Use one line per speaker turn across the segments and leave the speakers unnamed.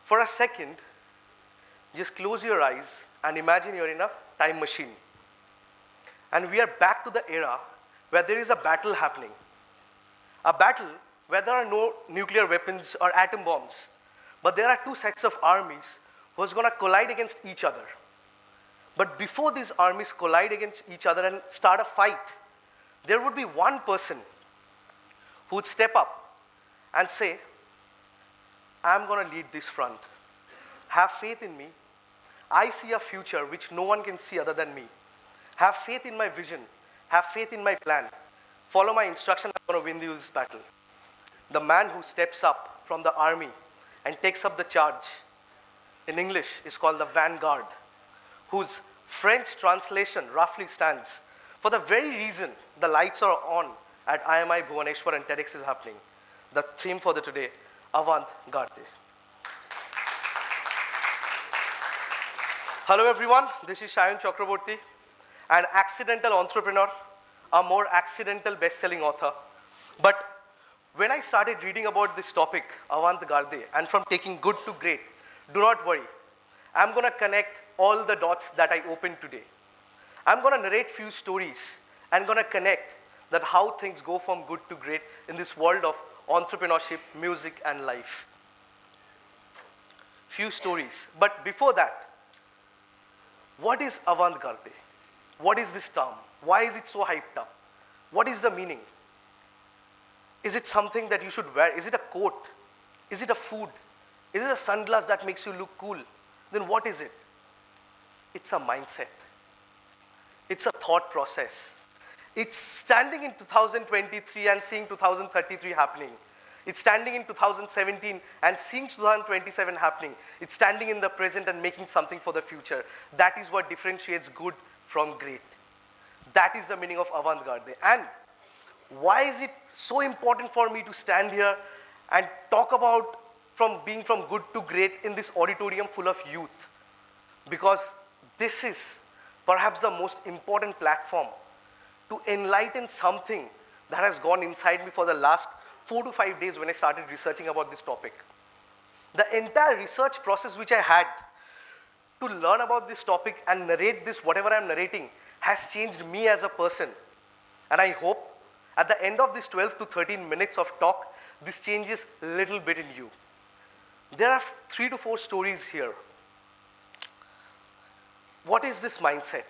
For a second, just close your eyes and imagine you're in a time machine. And we are back to the era where there is a battle happening. A battle where there are no nuclear weapons or atom bombs, but there are two sets of armies who are going to collide against each other. But before these armies collide against each other and start a fight, there would be one person who would step up and say, I'm going to lead this front. Have faith in me. I see a future which no one can see other than me. Have faith in my vision. Have faith in my plan. Follow my instruction. I'm going to win this battle. The man who steps up from the army and takes up the charge, in English, is called the avant-garde, whose French translation roughly stands for the very reason the lights are on at IMI Bhubaneswar and TEDx is happening. The theme for the today, avant-garde. Hello everyone, this is Sayan Chakraborty, an accidental entrepreneur, a more accidental best-selling author. But when I started reading about this topic, avant-garde, and from taking good to great, do not worry. I'm going to connect all the dots that I opened today. I'm going to narrate few stories and going to connect that how things go from good to great in this world of entrepreneurship, music, and life. Few stories. But before that, what is avant-garde? What is this term? Why is it so hyped up? What is the meaning? Is it something that you should wear? Is it a coat? Is it a food? Is it a sunglass that makes you look cool? Then what is it? It's a mindset. It's a thought process. It's standing in 2023 and seeing 2033 happening. It's standing in 2017 and seeing 2027 happening. It's standing in the present and making something for the future. That is what differentiates good from great. That is the meaning of avant-garde. And why is it so important for me to stand here and talk about being from good to great in this auditorium full of youth? Because this is perhaps the most important platform to enlighten something that has gone inside me for the last 4 to 5 days when I started researching about this topic. The entire research process which I had to learn about this topic and narrate this, whatever I'm narrating, has changed me as a person. And I hope at the end of this 12 to 13 minutes of talk, this changes a little bit in you. There are 3 to 4 stories here. What is this mindset?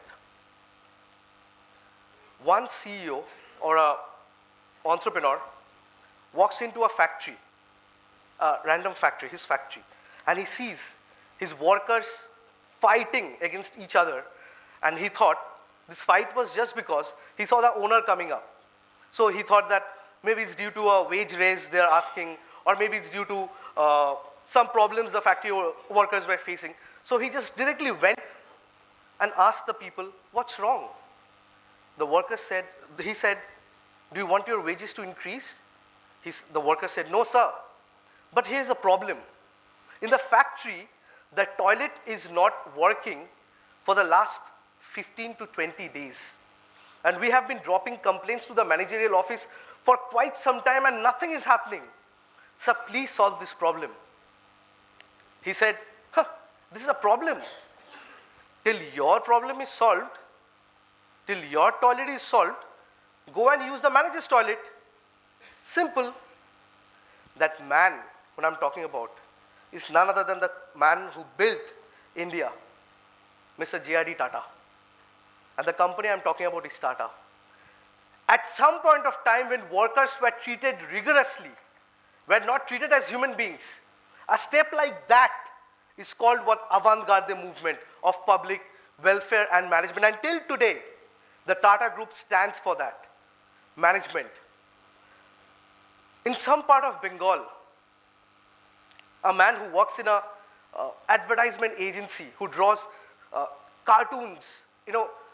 One CEO or an entrepreneur walks into a factory, a random factory, his factory, and he sees his workers fighting against each other, and he thought this fight was just because he saw the owner coming up. So he thought that maybe it's due to a wage raise they're asking, or maybe it's due to some problems the factory workers were facing. So he just directly went and asked the people, what's wrong? The worker said, he said, do you want your wages to increase? The worker said, no, sir. But here's the problem. In the factory, the toilet is not working for the last 15 to 20 days. And we have been dropping complaints to the managerial office for quite some time and nothing is happening. Sir, please solve this problem. He said, this is a problem. Till your problem is solved, till your toilet is solved, go and use the manager's toilet. Simple. That man, what I'm talking about, is none other than the man who built India, Mr. J.R.D. Tata. And the company I'm talking about is Tata. At some point of time when workers were treated rigorously, were not treated as human beings, a step like that is called what avant-garde movement of public welfare and management. Until today, the Tata Group stands for that, management. In some part of Bengal, a man who works in a advertisement agency, who draws cartoons,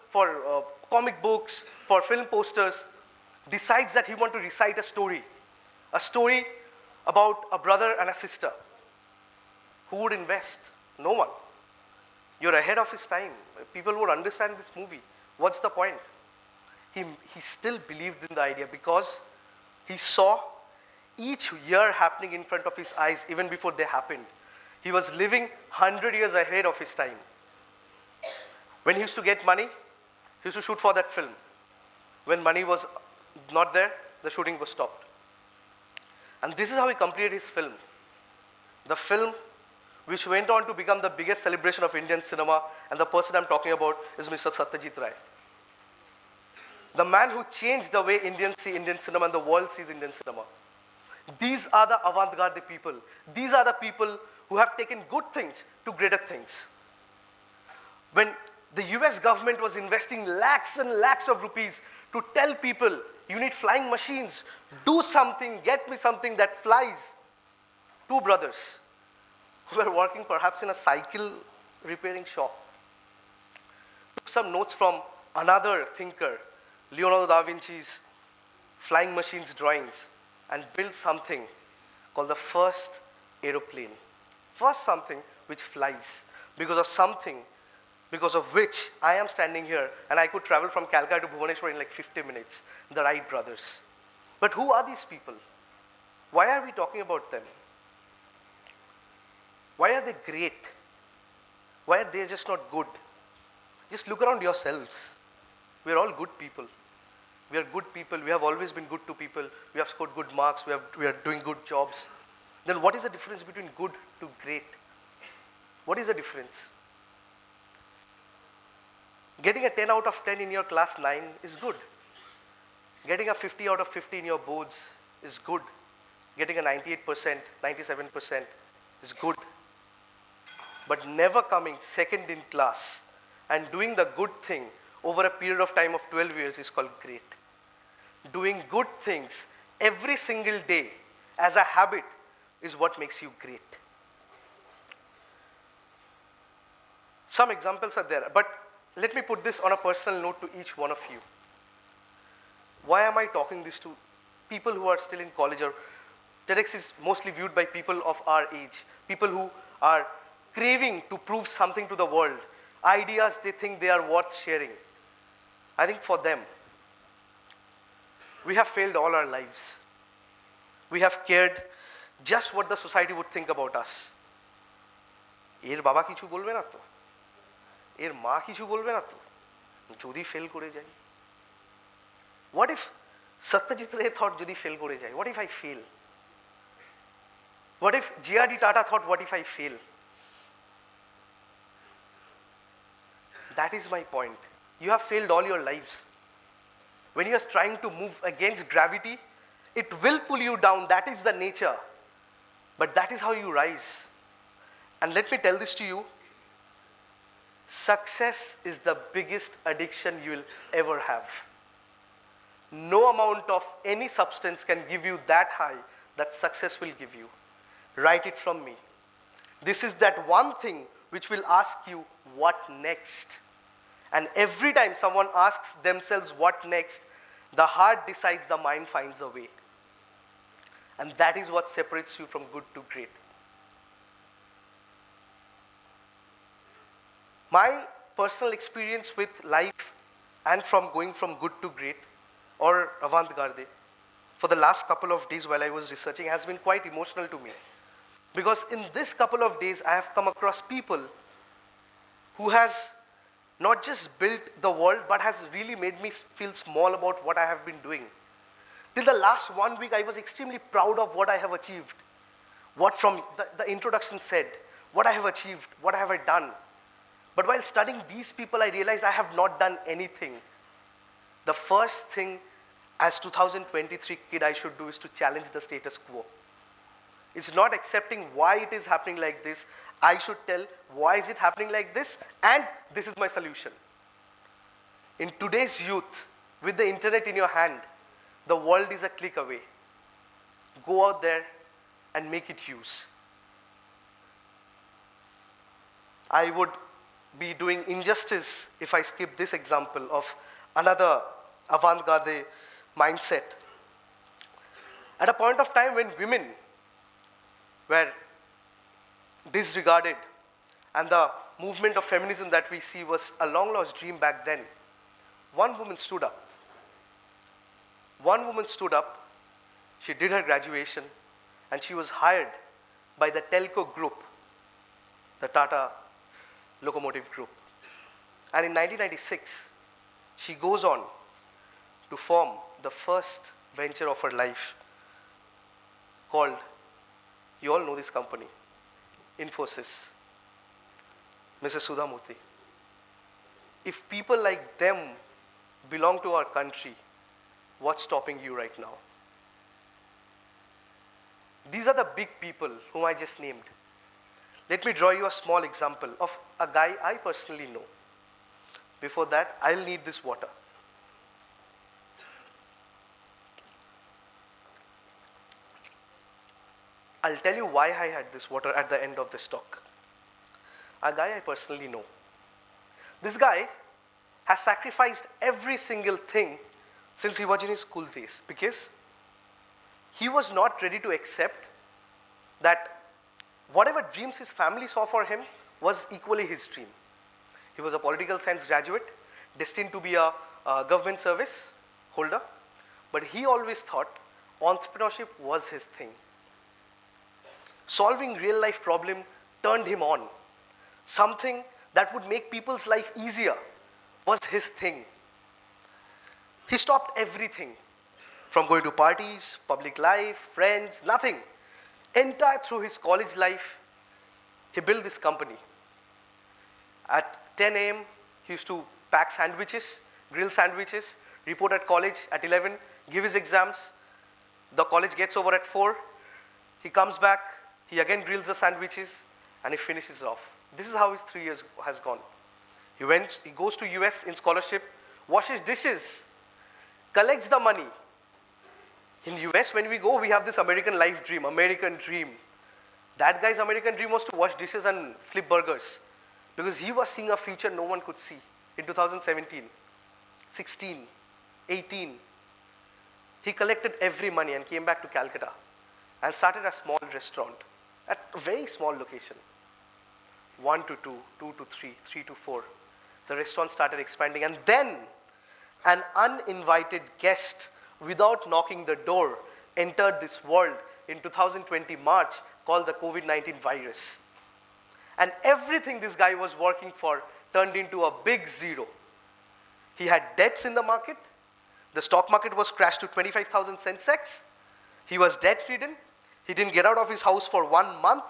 for comic books, for film posters, decides that he wants to recite a story about a brother and a sister. Who would invest? No one. You're ahead of his time. People would understand this movie. What's the point? He still believed in the idea because he saw each year happening in front of his eyes even before they happened. He was living 100 years ahead of his time. When he used to get money, he used to shoot for that film. When money was not there, the shooting was stopped. And this is how he completed his film. The film which went on to become the biggest celebration of Indian cinema, and the person I'm talking about is Mr. Satyajit Ray. The man who changed the way Indians see Indian cinema and the world sees Indian cinema. These are the avant-garde people. These are the people who have taken good things to greater things. When the US government was investing lakhs and lakhs of rupees to tell people, you need flying machines, do something, get me something that flies. Two brothers who were working perhaps in a cycle repairing shop took some notes from another thinker, Leonardo da Vinci's flying machines drawings, and built something called the first aeroplane. First something which flies, because of which I am standing here and I could travel from Calcutta to Bhubaneswar in like 50 minutes, the Wright brothers. But who are these people? Why are we talking about them? Why are they great? Why are they just not good? Just look around yourselves. We are all good people. We are good people. We have always been good to people. We have scored good marks. We are doing good jobs. Then what is the difference between good to great? What is the difference? Getting a 10 out of 10 in your class 9 is good. Getting a 50 out of 50 in your boards is good. Getting a 98%, 97% is good. But never coming second in class and doing the good thing over a period of time of 12 years is called great. Doing good things every single day as a habit is what makes you great. Some examples are there, but let me put this on a personal note to each one of you. Why am I talking this to people who are still in college? Or TEDx is mostly viewed by people of our age, people who are craving to prove something to the world, ideas they think they are worth sharing. I think for them, we have failed all our lives. We have cared just what the society would think about us. এর বাবা কিছু বলবে না তো, এর মা কিছু বলবে না তো, যদি ফেল করে যাই। What if Satyajit Ray thought যদি ফেল করে যাই? What if I fail? What if J.R.D. Tata thought, what if I fail? That is my point. You have failed all your lives. When you are trying to move against gravity, it will pull you down. That is the nature. But that is how you rise. And let me tell this to you. Success is the biggest addiction you will ever have. No amount of any substance can give you that high that success will give you. Write it from me. This is that one thing which will ask you, what next? And every time someone asks themselves what next, the heart decides, the mind finds a way. And that is what separates you from good to great. My personal experience with life and from going from good to great or avant-garde for the last couple of days while I was researching has been quite emotional to me. Because in this couple of days, I have come across people who has not just built the world, but has really made me feel small about what I have been doing. Till the last 1 week, I was extremely proud of what I have achieved. What from the introduction said, what I have achieved, what have I done. But while studying these people, I realized I have not done anything. The first thing as 2023 kid I should do is to challenge the status quo. It's not accepting why it is happening like this. I should tell why is it happening like this, and this is my solution. In today's youth, with the internet in your hand, the world is a click away. Go out there and make it use. I would be doing injustice if I skip this example of another avant-garde mindset. At a point of time when women were disregarded and the movement of feminism that we see was a long lost dream back then, one woman stood up. One woman stood up, she did her graduation, and she was hired by the telco group the Tata Locomotive Group. And in 1996, she goes on to form the first venture of her life called, you all know this company, Infosys, Mrs. Sudha Murthy. If people like them belong to our country, what's stopping you right now? These are the big people whom I just named. Let me draw you a small example of a guy I personally know. Before that, I'll need this water. I'll tell you why I had this water at the end of this talk. A guy I personally know. This guy has sacrificed every single thing since he was in his school days because he was not ready to accept that whatever dreams his family saw for him was equally his dream. He was a political science graduate, destined to be a government service holder, but he always thought entrepreneurship was his thing. Solving real life problem turned him on. Something that would make people's life easier was his thing. He stopped everything from going to parties, public life, friends, nothing. Entire through his college life, he built this company. At 10 a.m., he used to pack sandwiches, grill sandwiches, report at college at 11, give his exams. The college gets over at 4. He comes back, he again grills the sandwiches, and he finishes off. This is how his 3 years has gone. He goes to US in scholarship, washes dishes, collects the money. In US, when we go, we have this American life dream, American dream. That guy's American dream was to wash dishes and flip burgers because he was seeing a future no one could see. In 2017, 16, 18, he collected every money and came back to Calcutta and started a small restaurant at a very small location. 1 to 2, 2 to 3, 3 to 4. The restaurant started expanding, and then an uninvited guest without knocking the door entered this world in 2020 March called the COVID-19 virus. And everything this guy was working for turned into a big zero. He had debts in the market. The stock market was crashed to 25,000 Sensex. He was debt-ridden. He didn't get out of his house for 1 month.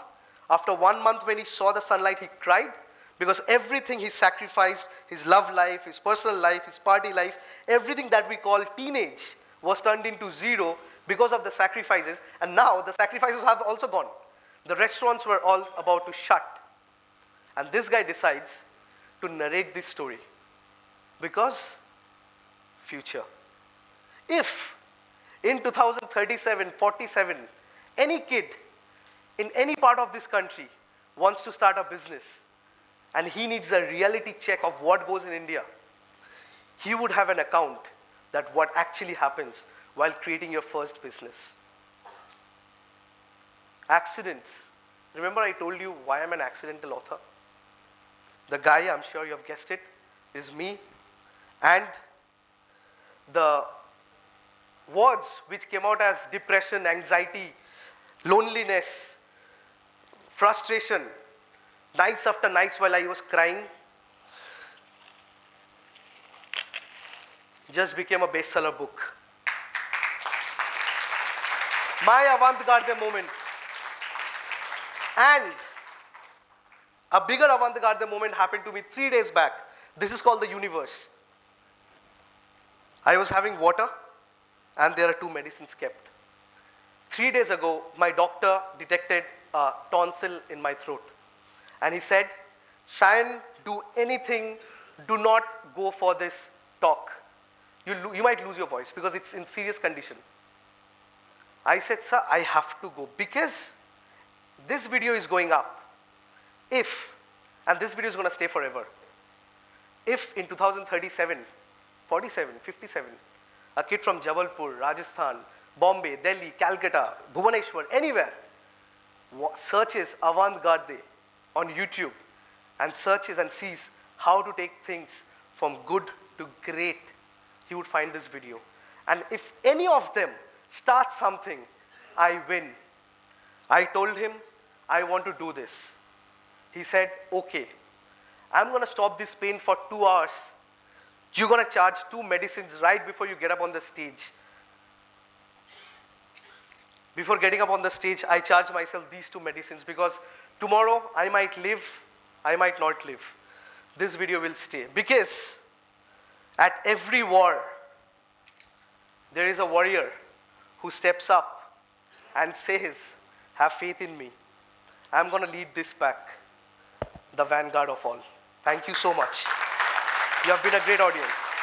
After 1 month, when he saw the sunlight, he cried because everything he sacrificed, his love life, his personal life, his party life, everything that we call teenage was turned into zero because of the sacrifices. And now the sacrifices have also gone. The restaurants were all about to shut. And this guy decides to narrate this story because future. If in 2037, 47, any kid in any part of this country wants to start a business and he needs a reality check of what goes in India, he would have an account that what actually happens while creating your first business. Accidents. Remember I told you why I'm an accidental author? The guy, I'm sure you have guessed it, is me. And the words which came out as depression, anxiety, loneliness, frustration, nights after nights while I was crying, just became a bestseller book. My avant-garde moment. And a bigger avant-garde moment happened to me 3 days back. This is called the universe. I was having water and there are 2 medicines kept. 3 days ago, my doctor detected a tonsil in my throat. And he said, Sayan, do anything, do not go for this talk. You might lose your voice because it's in serious condition. I said, sir, I have to go because this video is going up. If, and this video is going to stay forever, if in 2037, 47, 57, a kid from Jabalpur, Rajasthan, Bombay, Delhi, Calcutta, Bhubaneswar, anywhere, searches avant-garde on YouTube and searches and sees how to take things from good to great, he would find this video. And if any of them start something, I win. I told him, I want to do this. He said, okay, I'm going to stop this pain for 2 hours. You're going to charge 2 medicines right before you get up on the stage. Before getting up on the stage, I charge myself these 2 medicines because tomorrow I might live, I might not live. This video will stay. Because at every war, there is a warrior who steps up and says, have faith in me. I'm going to lead this pack, the vanguard of all. Thank you so much. You have been a great audience.